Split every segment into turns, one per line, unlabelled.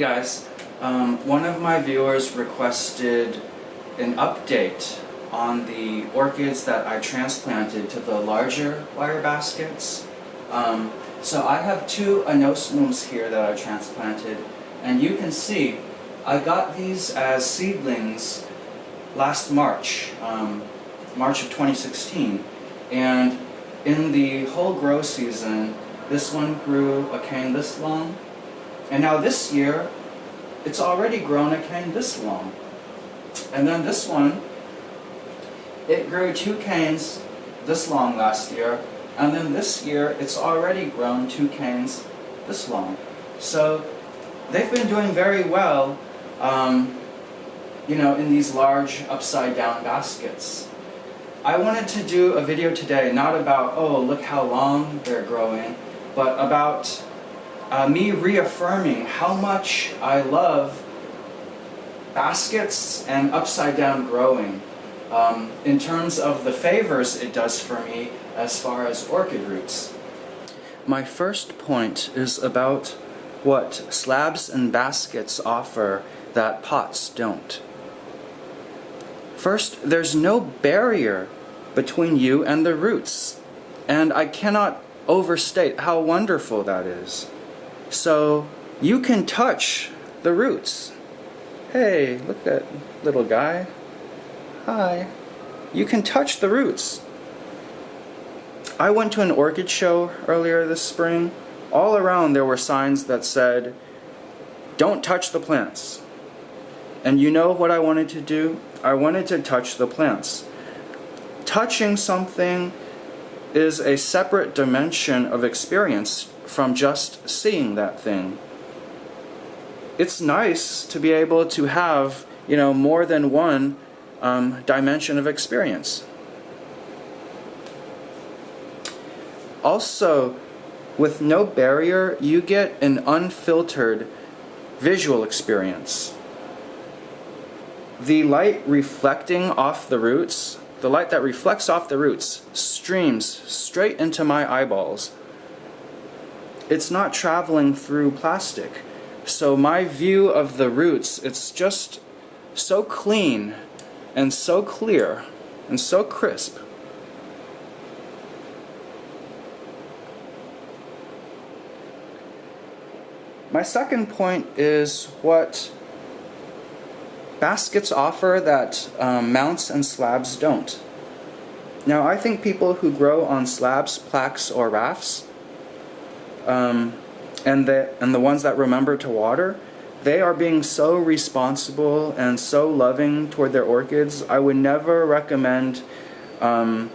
Hey guys, one of my viewers requested an update on the orchids that I transplanted to the larger wire baskets. So I have two anosmums here that I transplanted, and you can see I got these as seedlings last March, March of 2016, and in the whole grow season this one grew a cane this long, and now this year it's already grown a cane this long. And then this one, it grew two canes this long last year, and then this year it's already grown two canes this long. So they've been doing very well, in these large upside down baskets. I wanted to do a video today not about, oh, look how long they're growing, but about me reaffirming how much I love baskets and upside down growing in terms of the favors it does for me as far as orchid roots. My first point is about what slabs and baskets offer that pots don't. First, there's no barrier between you and the roots, and I cannot overstate how wonderful that is. So you can touch the roots. Hey, look at that little guy. Hi. You can touch the roots. I went to an orchid show earlier this spring. All around there were signs that said, "Don't touch the plants." And you know what I wanted to do? I wanted to touch the plants. Touching something is a separate dimension of experience from just seeing that thing. It's nice to be able to have, more than one dimension of experience. Also, with no barrier, you get an unfiltered visual experience. The light reflecting off the roots, the light that reflects off the roots streams straight into my eyeballs. It's not traveling through plastic. So my view of the roots, it's just so clean and so clear and so crisp. My second point is what baskets offer that mounts and slabs don't. Now, I think people who grow on slabs, plaques, or rafts, and the ones that remember to water, they are being so responsible and so loving toward their orchids. I would never recommend, I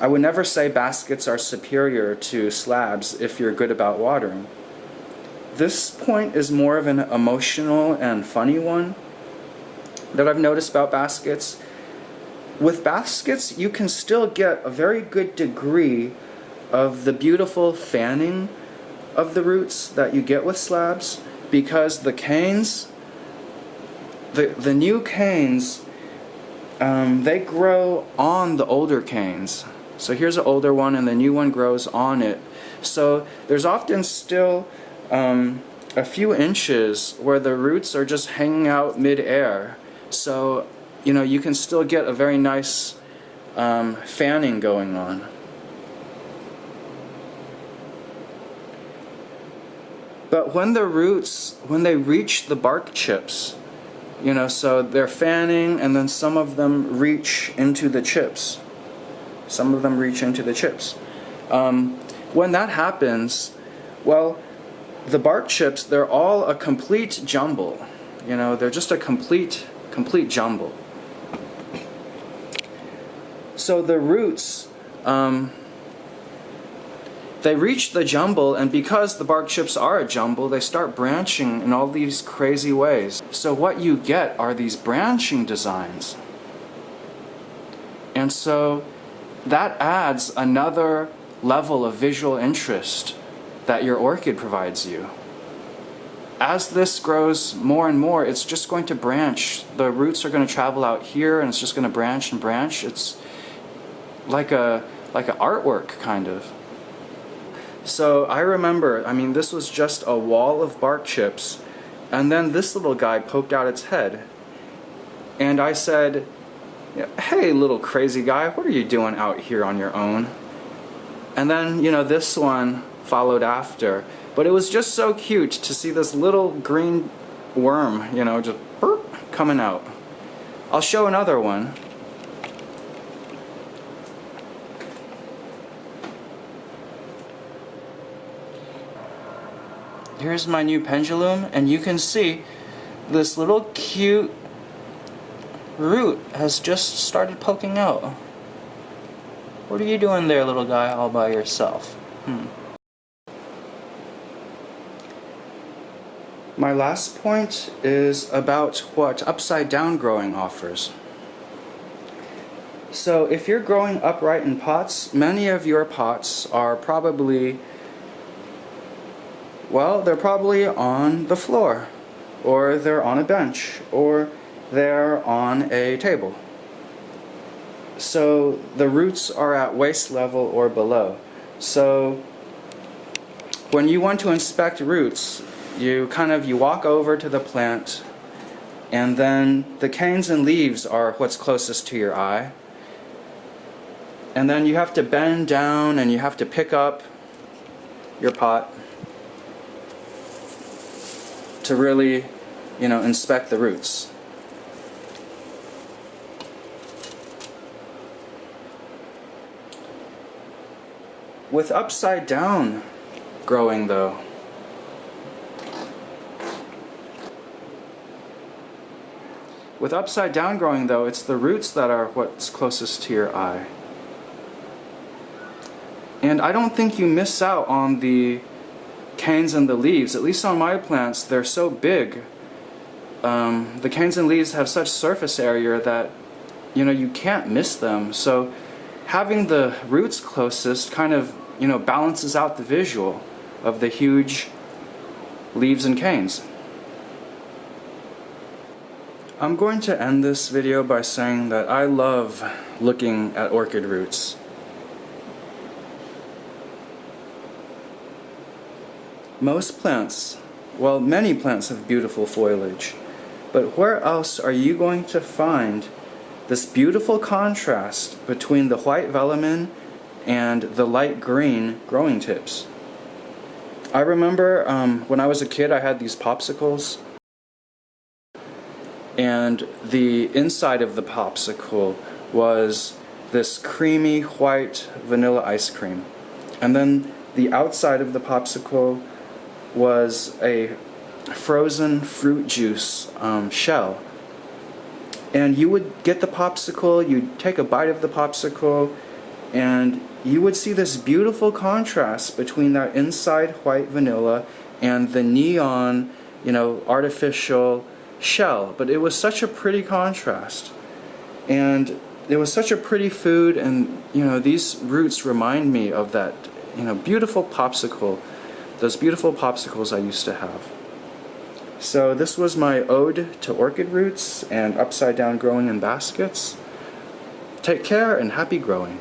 would never say baskets are superior to slabs if you're good about watering. This point is more of an emotional and funny one that I've noticed about baskets. With baskets, you can still get a very good degree of the beautiful fanning of the roots that you get with slabs, because the canes, the new canes, they grow on the older canes. So here's an older one and the new one grows on it. So there's often still a few inches where the roots are just hanging out mid-air. So, you can still get a very nice fanning going on. But when the roots, when they reach the bark chips, so they're fanning and then some of them reach into the chips. Some of them reach into the chips. When that happens, well, the bark chips, they're all a complete jumble. They're just a complete jumble. So the roots, they reach the jumble, and because the bark chips are a jumble, they start branching in all these crazy ways. So what you get are these branching designs. And so that adds another level of visual interest that your orchid provides you. As this grows more and more, it's just going to branch. The roots are going to travel out here, and it's just going to branch and branch. It's like an artwork, kind of. So I remember, this was just a wall of bark chips, And then this little guy poked out its head. And I said, "Hey, little crazy guy, what are you doing out here on your own?" And then, this one followed after. But it was just so cute to see this little green worm, just burp, coming out. I'll show another one. Here's my new pendulum, and you can see this little cute root has just started poking out. What are you doing there, little guy, all by yourself? My last point is about what upside down growing offers. So if you're growing upright in pots, many of your pots are probably, well, they're probably on the floor, or they're on a bench, or they're on a table. So the roots are at waist level or below. So when you want to inspect roots, you walk over to the plant, and then the canes and leaves are what's closest to your eye. And then you have to bend down and you have to pick up your pot to really, inspect the roots. With upside down growing though, it's the roots that are what's closest to your eye. And I don't think you miss out on the canes and the leaves. At least on my plants, they're so big. The canes and leaves have such surface area that, you can't miss them. So having the roots closest kind of, balances out the visual of the huge leaves and canes. I'm going to end this video by saying that I love looking at orchid roots. Most plants, well, many plants have beautiful foliage, but where else are you going to find this beautiful contrast between the white velamen and the light green growing tips? I remember when I was a kid, I had these popsicles, and the inside of the popsicle was this creamy white vanilla ice cream, and then the outside of the popsicle was a frozen fruit juice shell. And you would get the popsicle, you'd take a bite of the popsicle, and you would see this beautiful contrast between that inside white vanilla and the neon, artificial shell. But it was such a pretty contrast, and it was such a pretty food. And these roots remind me of that beautiful popsicle, those beautiful popsicles I used to have. So this was my ode to orchid roots and upside down growing in baskets. Take care and happy growing.